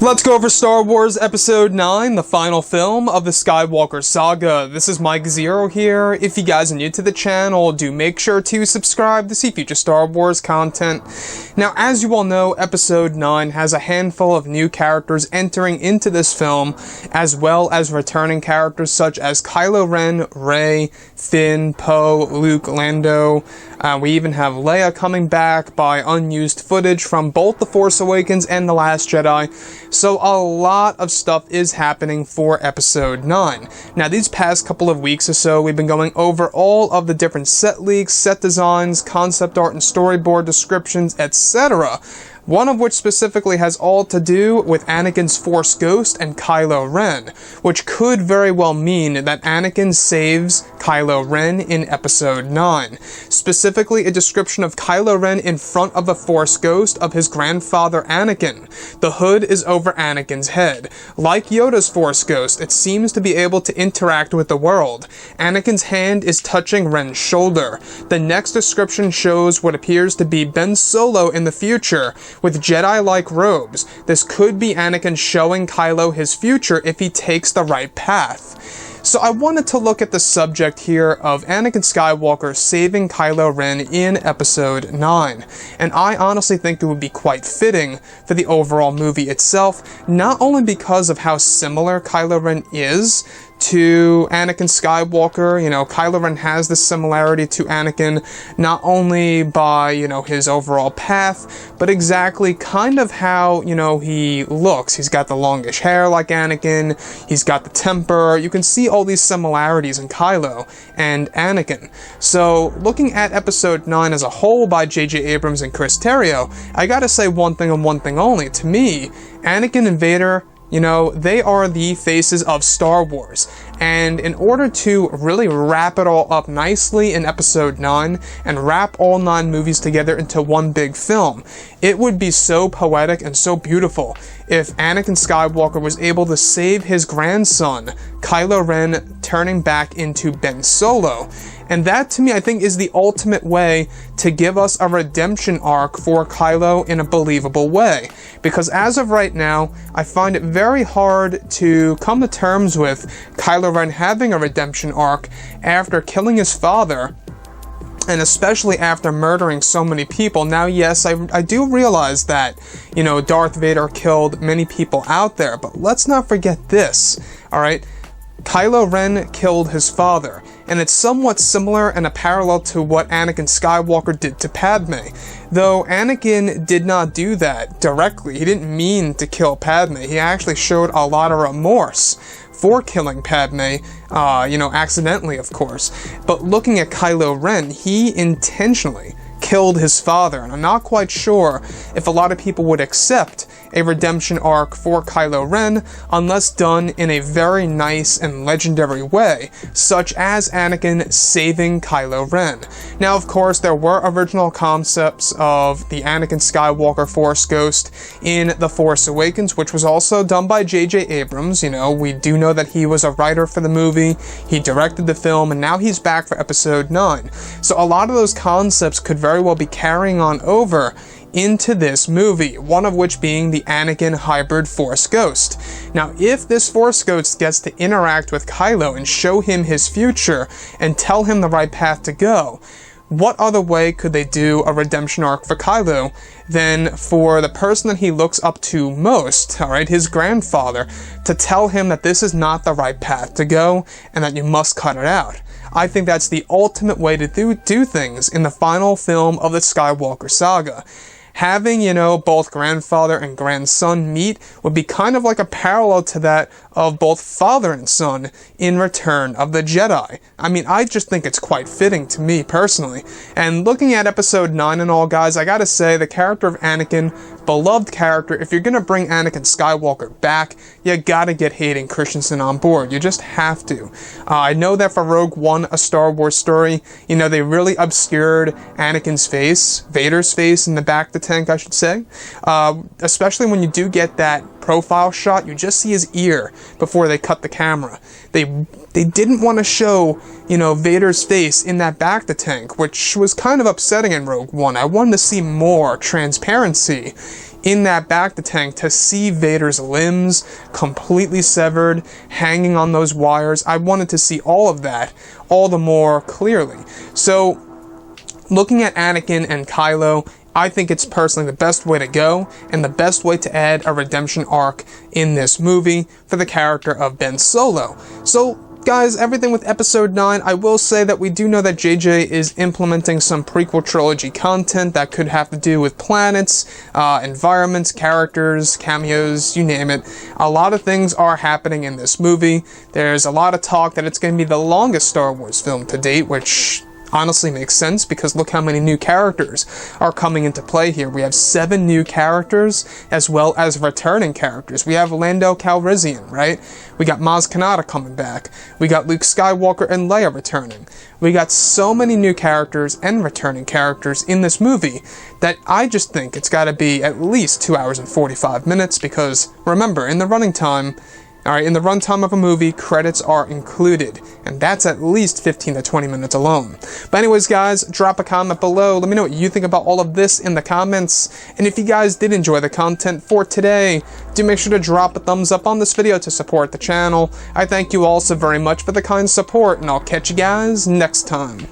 Let's go over Star Wars Episode 9, the final film of the Skywalker saga. This is Mike Zero here. If you guys are new to the channel, do make sure to subscribe to see future Star Wars content. Now, as you all know, Episode 9 has a handful of new characters entering into this film, as well as returning characters such as Kylo Ren, Rey, Finn, Poe, Luke, Lando. We even have Leia coming back by unused footage from both The Force Awakens and The Last Jedi. So a lot of stuff is happening for Episode 9. Now, these past couple of weeks or so, we've been going over all of the different set leaks, set designs, concept art and storyboard descriptions, etc., one of which specifically has all to do with Anakin's Force Ghost and Kylo Ren, which could very well mean that Anakin saves Kylo Ren in Episode 9. Specifically, a description of Kylo Ren in front of the Force Ghost of his grandfather Anakin. The hood is over Anakin's head. Like Yoda's Force Ghost, it seems to be able to interact with the world. Anakin's hand is touching Ren's shoulder. The next description shows what appears to be Ben Solo in the future, with Jedi-like robes. This could be Anakin showing Kylo his future if he takes the right path. So I wanted to look at the subject here of Anakin Skywalker saving Kylo Ren in Episode 9. And I honestly think it would be quite fitting for the overall movie itself, not only because of how similar Kylo Ren is to Anakin Skywalker. You know, Kylo Ren has this similarity to Anakin, not only by, his overall path, but exactly kind of how, he looks. He's got the longish hair like Anakin, he's got the temper. You can see all these similarities in Kylo and Anakin. So, looking at Episode 9 as a whole by J.J. Abrams and Chris Terrio, I gotta say one thing and one thing only. To me, Anakin and Vader, they are the faces of Star Wars, and in order to really wrap it all up nicely in Episode 9, and wrap all 9 movies together into one big film, it would be so poetic and so beautiful if Anakin Skywalker was able to save his grandson, Kylo Ren, turning back into Ben Solo. And that, to me, I think is the ultimate way to give us a redemption arc for Kylo in a believable way. Because as of right now, I find it very hard to come to terms with Kylo Ren having a redemption arc after killing his father, and especially after murdering so many people. Now, yes, I do realize that, Darth Vader killed many people out there, but let's not forget this, alright? Kylo Ren killed his father, and it's somewhat similar and a parallel to what Anakin Skywalker did to Padme. Though Anakin did not do that directly, he didn't mean to kill Padme, he actually showed a lot of remorse for killing Padme, accidentally, of course. But looking at Kylo Ren, he intentionally killed his father, and I'm not quite sure if a lot of people would accept a redemption arc for Kylo Ren unless done in a very nice and legendary way, such as Anakin saving Kylo Ren. Now, of course, there were original concepts of the Anakin Skywalker Force Ghost in The Force Awakens, which was also done by J.J. Abrams. We do know that he was a writer for the movie, he directed the film, and now he's back for Episode 9. So a lot of those concepts could very well be carrying on over into this movie, one of which being the Anakin hybrid Force Ghost. Now, if this Force Ghost gets to interact with Kylo and show him his future and tell him the right path to go, what other way could they do a redemption arc for Kylo than for the person that he looks up to most, alright, his grandfather, to tell him that this is not the right path to go and that you must cut it out? I think that's the ultimate way to do things in the final film of the Skywalker saga. Having, both grandfather and grandson meet would be kind of like a parallel to that of both father and son in Return of the Jedi. I mean, I just think it's quite fitting to me, personally. And looking at Episode 9 and all, guys, I gotta say, the character of Anakin, beloved character, if you're gonna bring Anakin Skywalker back, you gotta get Hayden Christensen on board. You just have to. I know that for Rogue One, a Star Wars story, they really obscured Anakin's face, Vader's face in the back of the tank, I should say. Especially when you do get that profile shot, you just see his ear before they cut the camera. They didn't want to show, Vader's face in that bacta tank, which was kind of upsetting in Rogue One. I wanted to see more transparency in that bacta tank to see Vader's limbs completely severed, hanging on those wires. I wanted to see all of that all the more clearly. So, looking at Anakin and Kylo, I think it's personally the best way to go, and the best way to add a redemption arc in this movie for the character of Ben Solo. So, guys, everything with Episode 9, I will say that we do know that JJ is implementing some prequel trilogy content that could have to do with planets, environments, characters, cameos, you name it. A lot of things are happening in this movie. There's a lot of talk that it's going to be the longest Star Wars film to date, which honestly makes sense because look how many new characters are coming into play here. We have 7 new characters as well as returning characters. We have Lando Calrissian, right? We got Maz Kanata coming back. We got Luke Skywalker and Leia returning. We got so many new characters and returning characters in this movie that I just think it's got to be at least 2 hours and 45 minutes because, remember, in the running time, alright, in the runtime of a movie, credits are included, and that's at least 15 to 20 minutes alone. But anyways, guys, drop a comment below. Let me know what you think about all of this in the comments, and if you guys did enjoy the content for today, do make sure to drop a thumbs up on this video to support the channel. I thank you all so very much for the kind support, and I'll catch you guys next time.